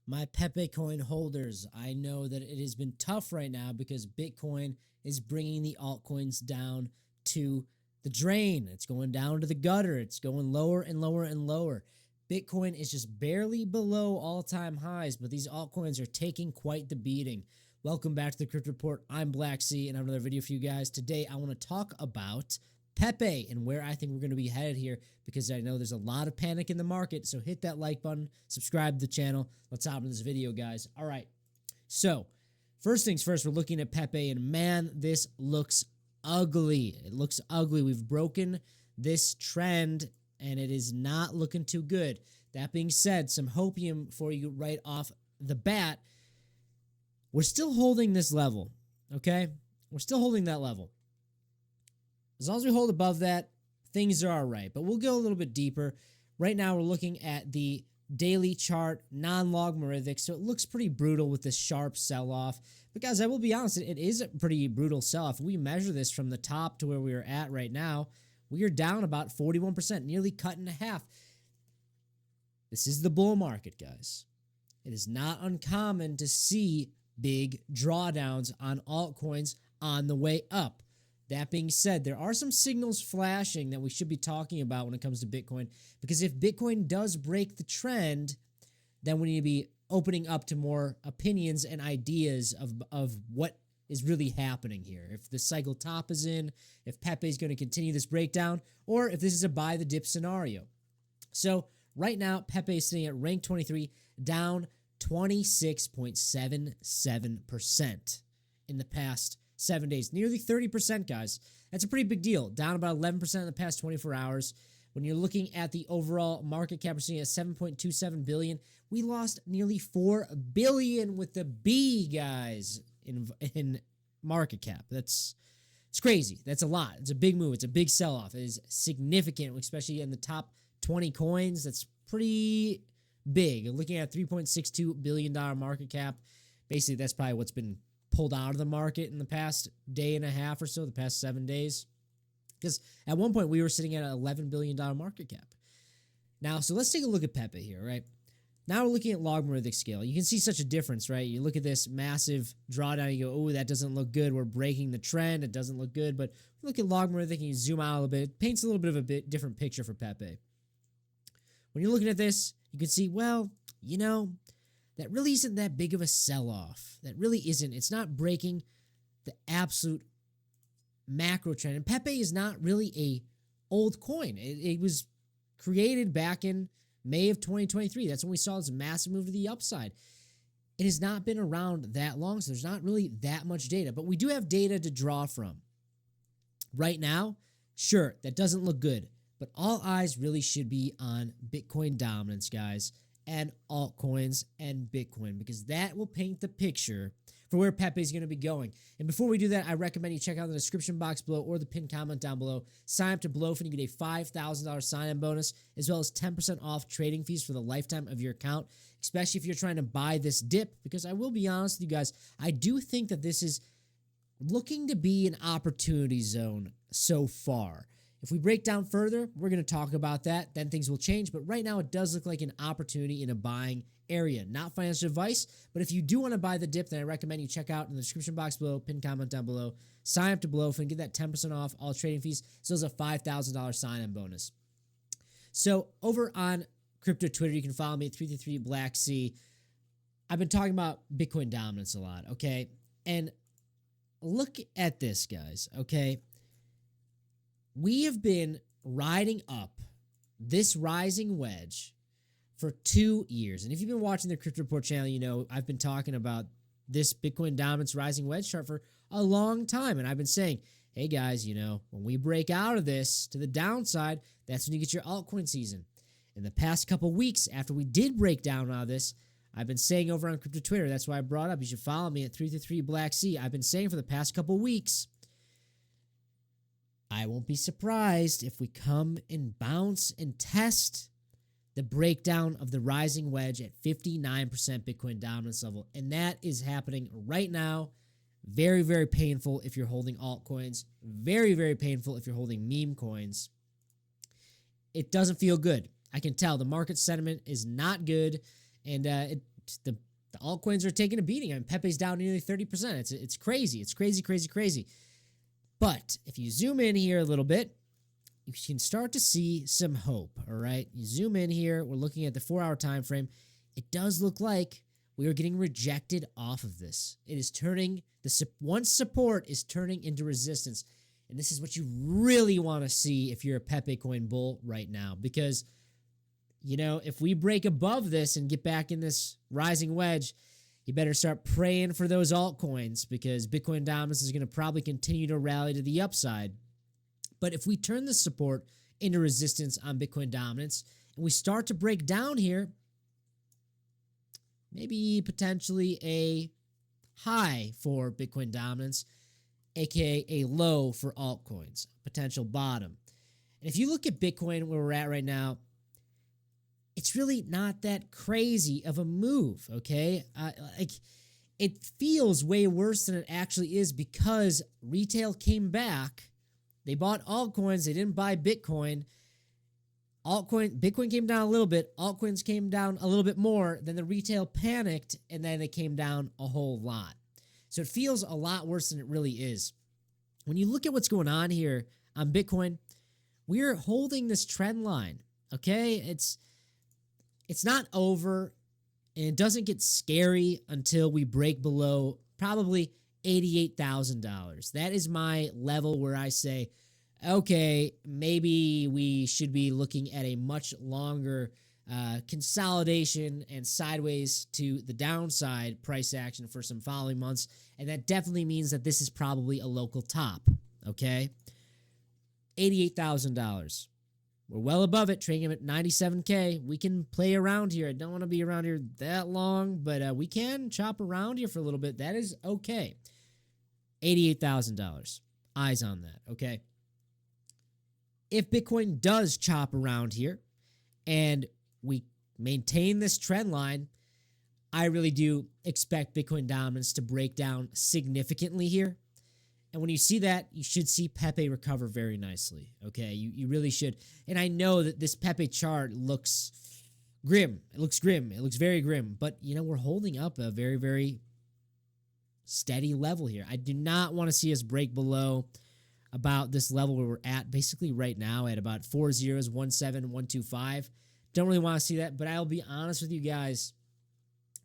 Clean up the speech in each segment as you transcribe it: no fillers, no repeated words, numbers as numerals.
My Pepe coin holders, I know that it has been tough right now because Bitcoin is bringing the altcoins down to the drain. It's going down to the gutter. It's going lower and lower and lower. Bitcoin is just barely below all-time highs, but these altcoins are taking quite the beating. Welcome back to the Crypto Report. I'm Blacksea, and I have another video for you guys. Today, I want to talk about Pepe and where I think we're going to be headed here, because I know there's a lot of panic in the market. So hit that like button, subscribe to the channel. Let's hop into this video, guys. All right. So first things first, we're looking at Pepe, and man, this looks ugly. It looks ugly. We've broken this trend, and it is not looking too good. That being said, some hopium for you right off the bat. We're still holding this level, okay? We're still holding that level. As long as we hold above that, things are all right. But we'll go a little bit deeper. Right now, we're looking at the daily chart, non-logarithmic, so it looks pretty brutal with this sharp sell-off. But guys, I will be honest, it is a pretty brutal sell-off. If we measure this from the top to where we are at right now, we are down about 41%, nearly cut in half. This is the bull market, guys. It is not uncommon to see big drawdowns on altcoins on the way up. That being said, there are some signals flashing that we should be talking about when it comes to Bitcoin, because if Bitcoin does break the trend, then we need to be opening up to more opinions and ideas of what is really happening here. If the cycle top is in, if Pepe is going to continue this breakdown, or if this is a buy the dip scenario. So right now, Pepe is sitting at rank 23, down 26.77% in the past 7 days. Nearly 30%, guys. That's a pretty big deal. Down about 11% in the past 24 hours. When you're looking at the overall market cap, we're sitting at 7.27 billion. We lost nearly 4 billion with the B, guys, in market cap. It's crazy. That's a lot. It's a big move. It's a big sell-off. It is significant, especially in the top 20 coins. That's pretty big. Looking at $3.62 billion market cap, basically that's probably what's been pulled out of the market in the past day and a half or so, the past 7 days. Because at one point we were sitting at an $11 billion market cap. Now, so let's take a look at Pepe here, right? Now we're looking at logarithmic scale. You can see such a difference, right? You look at this massive drawdown, you go, oh, that doesn't look good. We're breaking the trend. It doesn't look good. But look at logarithmic and you zoom out a little bit. It paints a little bit of a different picture for Pepe. When you're looking at this, you can see, well, you know, that really isn't that big of a sell-off. That really isn't. It's not breaking the absolute macro trend. And Pepe is not really a old coin. It was created back in May of 2023. That's when we saw this massive move to the upside. It has not been around that long, so there's not really that much data. But we do have data to draw from. Right now, sure, that doesn't look good. But all eyes really should be on Bitcoin dominance, guys, and altcoins and Bitcoin, because that will paint the picture for where Pepe is going to be going. And before we do that, I recommend you check out the description box below or the pinned comment down below. Sign up to Blowfin and you get a $5,000 sign-in bonus, as well as 10% off trading fees for the lifetime of your account, especially if you're trying to buy this dip, because I will be honest with you guys, I do think that this is looking to be an opportunity zone so far. If we break down further, we're going to talk about that. Then things will change. But right now, it does look like an opportunity in a buying area. Not financial advice, but if you do want to buy the dip, then I recommend you check out in the description box below, pinned comment down below, sign up to Blowfin, get that 10% off all trading fees, as well as a $5,000 sign-in bonus. So over on crypto Twitter, you can follow me at 333blacksea. I've been talking about Bitcoin dominance a lot, okay? And look at this, guys, okay? We have been riding up this rising wedge for 2 years. And if you've been watching the Crypto Report channel, you know I've been talking about this Bitcoin dominance rising wedge chart for a long time. And I've been saying, hey guys, you know, when we break out of this to the downside, that's when you get your altcoin season. In the past couple weeks, after we did break down out of this, I've been saying over on Crypto Twitter, that's why I brought up, you should follow me at 333blacksea. I've been saying for the past couple weeks, I won't be surprised if we come and bounce and test the breakdown of the rising wedge at 59% Bitcoin dominance level. And that is happening right now. Very, very painful if you're holding altcoins. Very, very painful if you're holding meme coins. It doesn't feel good. I can tell the market sentiment is not good. And the altcoins are taking a beating. I mean, Pepe's down nearly 30%. It's crazy. It's crazy, crazy, crazy. But if you zoom in here a little bit, you can start to see some hope, all right? You zoom in here. We're looking at the 4-hour time frame. It does look like we are getting rejected off of this. It is turning, once support is turning into resistance. And this is what you really want to see if you're a Pepe coin bull right now. Because, you know, if we break above this and get back in this rising wedge, you better start praying for those altcoins, because Bitcoin dominance is going to probably continue to rally to the upside. But if we turn the support into resistance on Bitcoin dominance and we start to break down here, maybe potentially a high for Bitcoin dominance, aka a low for altcoins, potential bottom. And if you look at Bitcoin where we're at right now, it's really not that crazy of a move, okay? Like, it feels way worse than it actually is because retail came back. They bought altcoins. They didn't buy Bitcoin. Bitcoin came down a little bit. Altcoins came down a little bit more. Then the retail panicked, and then it came down a whole lot. So it feels a lot worse than it really is. When you look at what's going on here on Bitcoin, we're holding this trend line, okay? It's not over, and it doesn't get scary until we break below probably $88,000. That is my level where I say, okay, maybe we should be looking at a much longer consolidation and sideways to the downside price action for some following months. And that definitely means that this is probably a local top, okay? $88,000. We're well above it, trading at 97K. We can play around here. I don't want to be around here that long, but we can chop around here for a little bit. That is okay. $88,000. Eyes on that, okay? If Bitcoin does chop around here and we maintain this trend line, I really do expect Bitcoin dominance to break down significantly here. And when you see that, you should see Pepe recover very nicely, okay? You really should. And I know that this Pepe chart looks grim. It looks grim. It looks very grim. But, you know, we're holding up a very, very steady level here. I do not want to see us break below about this level where we're at basically right now at about 4017125. Don't really want to see that, but I'll be honest with you guys.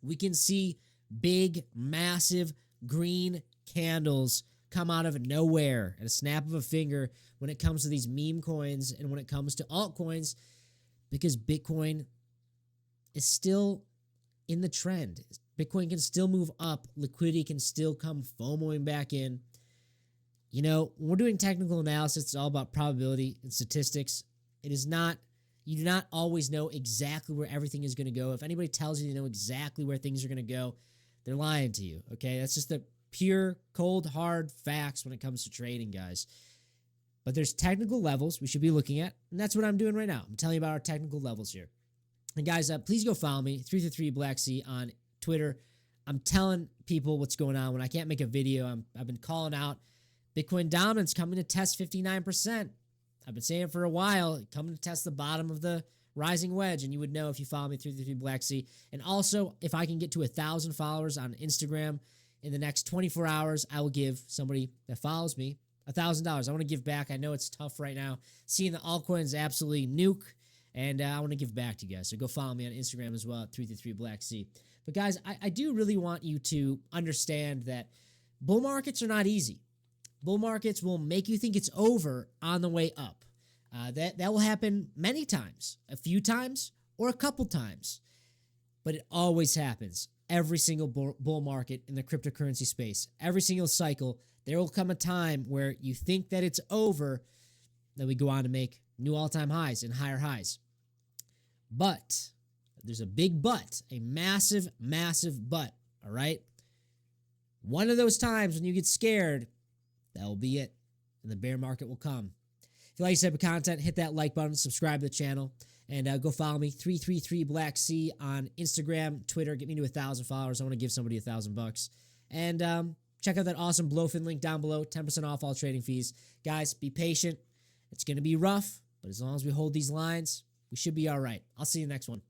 We can see big, massive green candles come out of nowhere at a snap of a finger when it comes to these meme coins and when it comes to altcoins, because Bitcoin is still in the trend. Bitcoin can still move up. Liquidity can still come FOMOing back in. You know, when we're doing technical analysis, it's all about probability and statistics. It is not, you do not always know exactly where everything is going to go. If anybody tells you they know exactly where things are going to go, they're lying to you, okay? That's just the pure, cold, hard facts when it comes to trading, guys. But there's technical levels we should be looking at, and that's what I'm doing right now. I'm telling you about our technical levels here. And guys, please go follow me, 333 Black Sea on Twitter. I'm telling people what's going on. When I can't make a video, I've been calling out Bitcoin dominance coming to test 59%. I've been saying it for a while, coming to test the bottom of the rising wedge, and you would know if you follow me, 333 Black Sea. And also, if I can get to 1,000 followers on Instagram in the next 24 hours, I will give somebody that follows me $1,000. I want to give back. I know it's tough right now. Seeing the altcoins absolutely nuke, and I want to give back to you guys. So go follow me on Instagram as well at 333 Black Sea. But guys, I do really want you to understand that bull markets are not easy. Bull markets will make you think it's over on the way up. That will happen many times, a few times, or a couple times. But it always happens. Every single bull market in the cryptocurrency space, every single cycle, there will come a time where you think that it's over, then we go on to make new all-time highs and higher highs. But there's a big but, a massive, massive but, all right? One of those times when you get scared, that will be it, and the bear market will come. If you like this type of content, hit that like button, subscribe to the channel, and go follow me, 333 Black Sea on Instagram, Twitter. Get me to 1,000 followers. I want to give somebody $1,000. And check out that awesome Blowfin link down below, 10% off all trading fees. Guys, be patient. It's going to be rough, but as long as we hold these lines, we should be all right. I'll see you next one.